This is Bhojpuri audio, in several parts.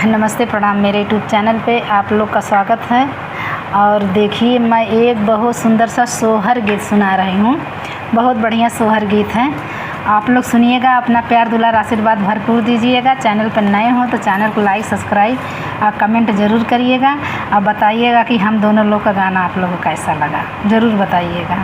नमस्ते, प्रणाम। मेरे यूट्यूब चैनल पे आप लोग का स्वागत है। और देखिए, मैं एक बहुत सुंदर सा सोहर गीत सुना रही हूँ। बहुत बढ़िया सोहर गीत है, आप लोग सुनिएगा। अपना प्यार दुलार आशीर्वाद भरपूर दीजिएगा। चैनल पर नए हों तो चैनल को लाइक सब्सक्राइब और कमेंट ज़रूर करिएगा और बताइएगा कि हम दोनों लोग का गाना आप लोगों को कैसा लगा, ज़रूर बताइएगा।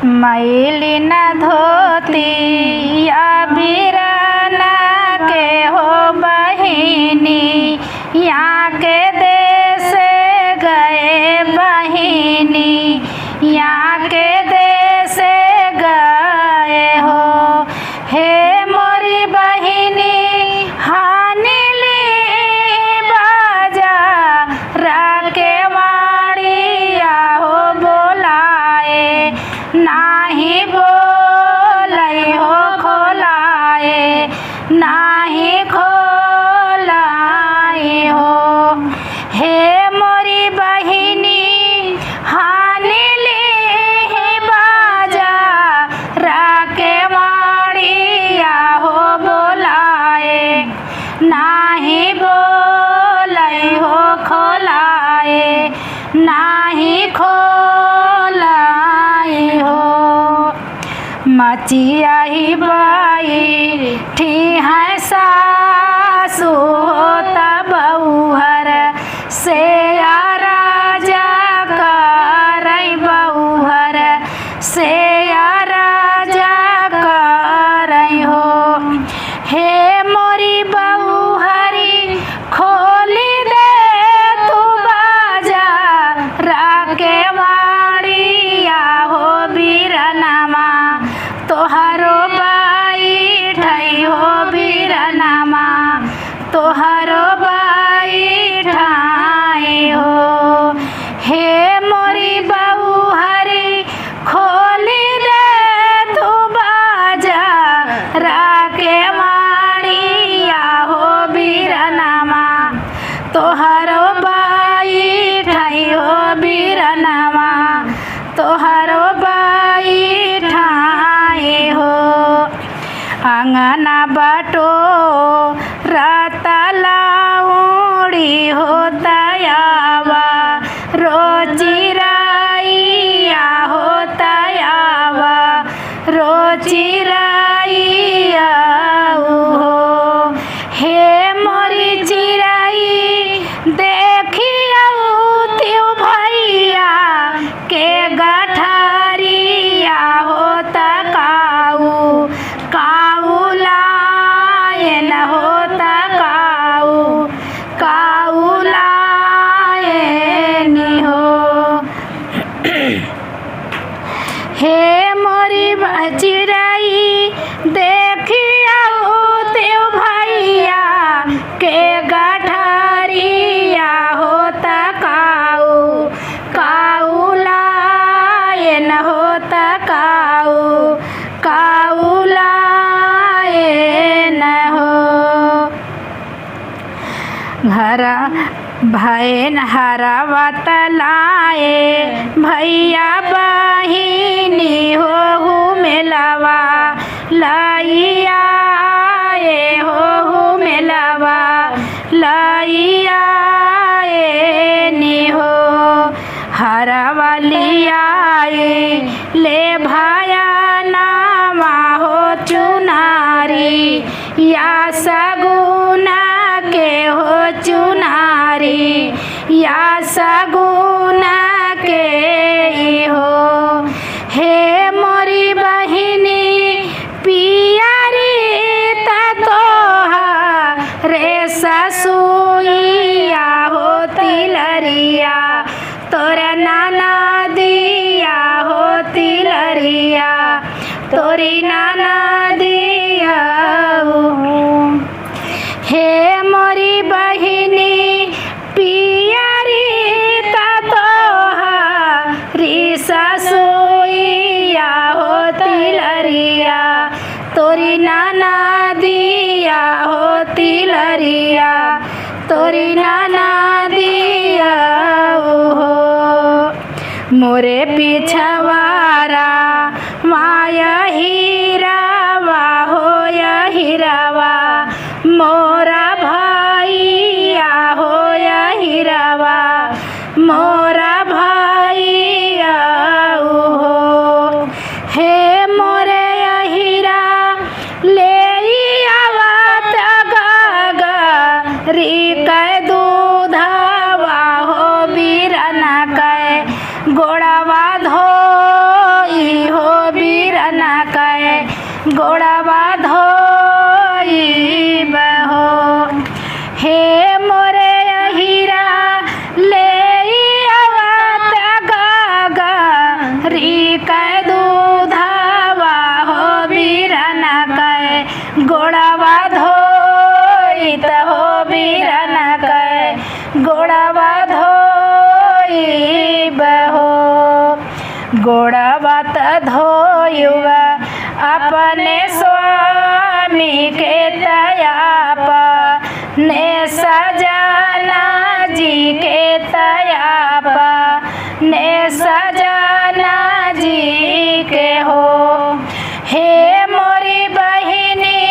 मैली न धोती या बिराना के हो बहिनी, यहाँ के देश गए बहिनी, यहाँ के देश गए हो। हे मोरी बहिनी हानिली बाजा राके वाड़िया हो बोलाए, नाही बोलई हो खोलाए, नाही खोलाई हो। हे मोरी बहिनी हानिली बाजा राके वाड़िया हो बोलाए, नाही बोलई हो खोलाए, नाही खोलाई हो। मचिया ही बाई ठी है सासु होता बहुहर से राजा करई बहुहर से राजा करई हो। हे मोरी बहुहरी खोली दे तू बाजा राके वाड़िया हो बीरनामा, तोहरो बाई ठई हो बीरनामा, तोहरो बाई ठाई हो। हे मोरी बहुहरी खोली दे तू बाजा राके वाड़िया हो बीरनामा, तोहरो बाई ठई हो बीरनामा, तोहरो बाई ठाई हो। अंगना बाटो रातला उड़ी होता यावा, रोजी राइया होता यावा, रोजी राइया हो। हे मोरी चिराई देखिया त्यू भैया के गठरिया होता काऊ, काऊ लायन होता काऊ, काऊ लायन हो। हे मोरी चिराई देखिया त्यू भैया के गठरिया होता काऊ, काऊ लायन होता काऊ, काऊ लायन हो। घर भैन हरा बतलाए भैया बहिनी हो मेलावा, लइया हो मेलावा, लइया नी हो। हरवलिया ले भाया नामा हो चुनारी, या सगुना के हो चुनारी, या सगुना के हो। हे मोरी बहिनी पियारी तोहा रे ससुइया हो तिलरिया, तोरा नाना दिया हो तिलरिया, तोरी नाना दिया हो। हे मोरी बहिनी पियारी तोहा री ससुइया हो तिलरिया, तोरी नाना दिया हो तिलरिया, तोरी नाना दिया हो। मोरे पिछवारा माया हीरा वा हो या हीरा हिरावा मोरा भैया हो हिरावा मोरा भैया हो। हे मोरे हीरा ले आवत गगरी कै दूधवा हो बीरना कै गोड़वा धोई हो बीरना कै गोड़वा धोई बहो। हे मोरे हीरा ले आवत गगरी कै दूधवा हो बीरना कै गोड़वा धोई त हो बीरना कै गोड़वा धोई बहो। गोड़वा त धोयुआ अपने स्वामी के तयाप ने सजना जी के तयाप ने सजना जी के हो। हे मोरी बहिनी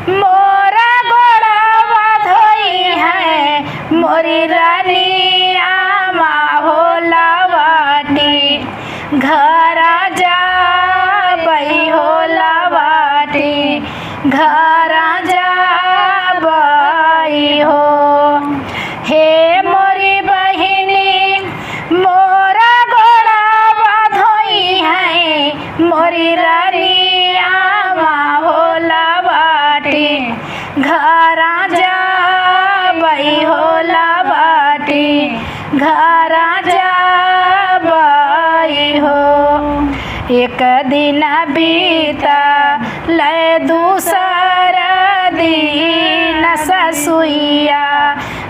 मोरा गोड़वा धोई है मोरी रानी आमा हो लावाटी घरा जा बई हो लावाटी घरा जा बई हो। हे मोरी बहिनी मोरा गोड़वा धोई है मोरी रानी आमा हो लावाटी घरा जा बई हो लावाटी घरा जा बई हो। एक दिन बीता ले दूसरा दिन ससुइया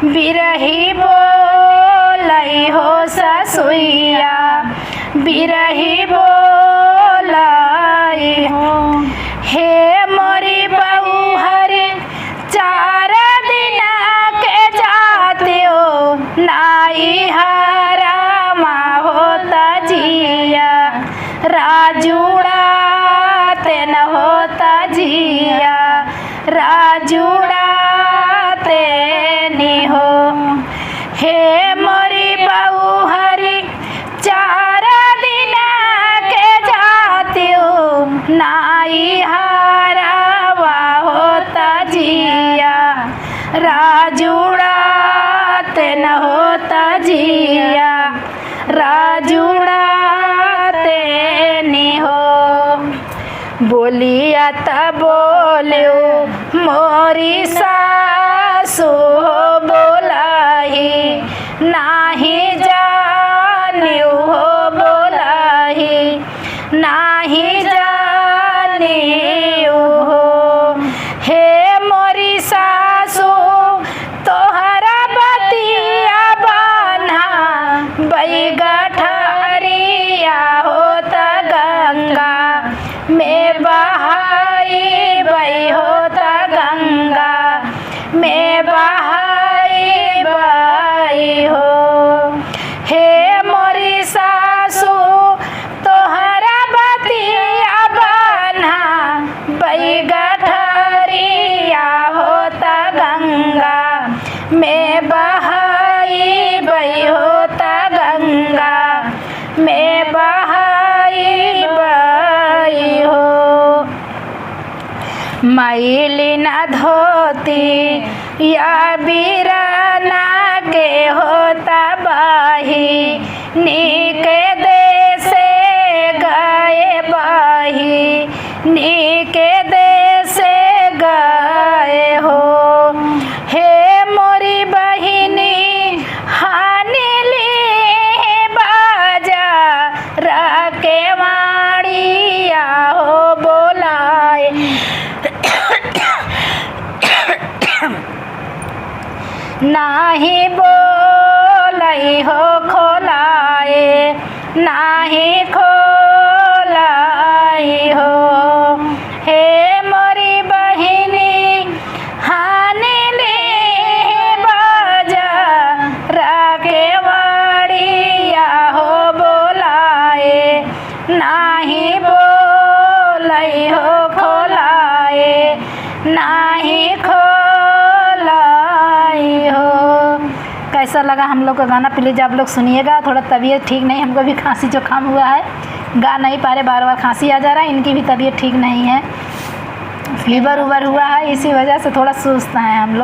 बिरही बोलई हो ससुइया बिरही बोलई हो। हे मोरी बहू हरे 4 दिन के जाते हो नाई हरामा होता जिया राजूड़ा तेन होता जिया राजूड़ा तेनी हो। हे मोरी बहू हरी 4 दिन के जाती हो नाई हरावा होता जिया राजूड़ा तेन होता जिया राजूड़ा तेनी हो। बोलिया त बोल्यो मोरी सासु हो बोलाही नाही जानियो हो बोलाही नाही जानियो हो। हे मोरी सासु तोहरा बतिया बान्हा बई गठरिया होता गंगा में बहाई बई होता गंगा में बहाई बई हो। हे मोरी सासु तोहरा बतिया बान्हा बई गठरिया होता गंगा में बहाई बई होता गंगा में बहाई बई हो। मैली न धोती या बीराना के होता बाही नीके देसे गए बाही नीके देसे गए हो। हे मोरी बहिनी हानि ली बाजा राके वाड़िया हो बोलाए नाही बोलई हो खोलाए नाही खोलाई हो। हे मोरी बहिनी हानि ली बाजा राके वाड़िया हो बोलाए नाही बोलई हो खोलाए नाही खोलाई हो। कैसा लगा हम लोग का गाना प्लीज़ आप लोग सुनिएगा। थोड़ा तबीयत ठीक नहीं, हमको भी खांसी जुकाम हुआ है, गा नहीं पा रहे, बार बार खांसी आ जा रहा है। इनकी भी तबीयत ठीक नहीं है, फीवर उवर हुआ है, इसी वजह से थोड़ा सुस्त हैं हम लोग।